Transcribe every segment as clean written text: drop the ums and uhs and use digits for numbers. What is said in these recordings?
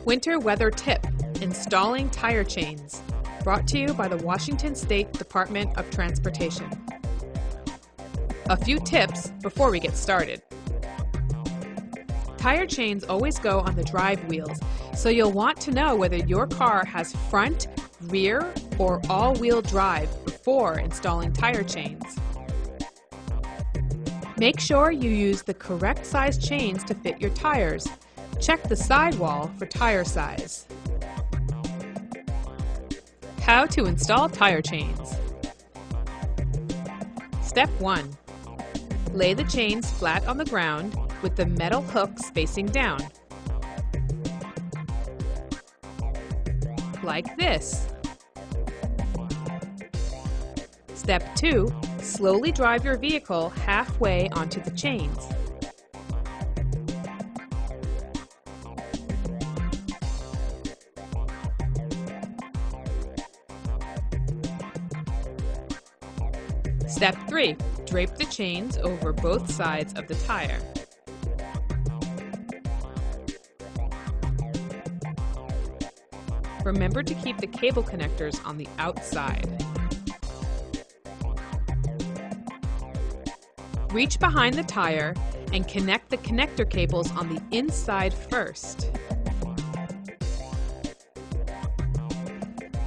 Winter Weather Tip: Installing Tire Chains. Brought to you by the Washington State Department of Transportation. A few tips before we get started. Tire chains always go on the drive wheels, so you'll want to know whether your car has front, rear, or all-wheel drive before installing tire chains. Make sure you use the correct size chains to fit your tires. Check the sidewall for tire size. How to install tire chains. Step 1. Lay the chains flat on the ground with the metal hooks facing down. Like this. Step 2. Slowly drive your vehicle halfway onto the chains. Step 3. Drape the chains over both sides of the tire. Remember to keep the cable connectors on the outside. Reach behind the tire and connect the connector cables on the inside first.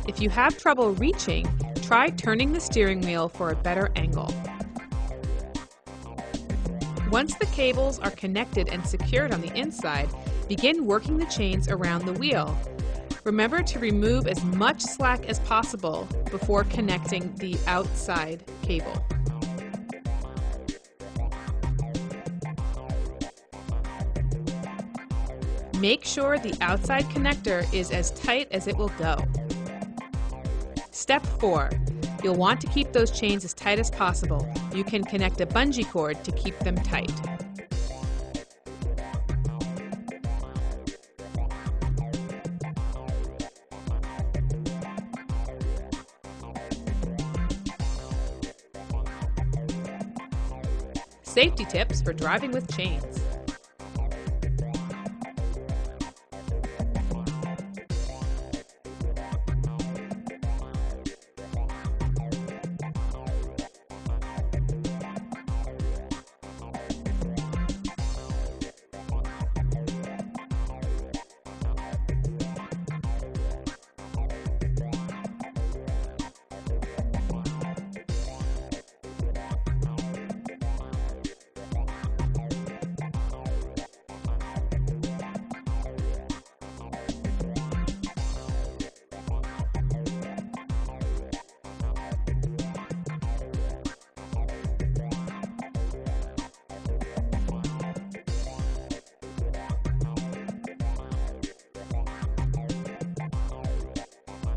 If you have trouble reaching, try turning the steering wheel for a better angle. Once the cables are connected and secured on the inside, begin working the chains around the wheel. Remember to remove as much slack as possible before connecting the outside cable. Make sure the outside connector is as tight as it will go. Step 4. You'll want to keep those chains as tight as possible. You can connect a bungee cord to keep them tight. Safety tips for driving with chains.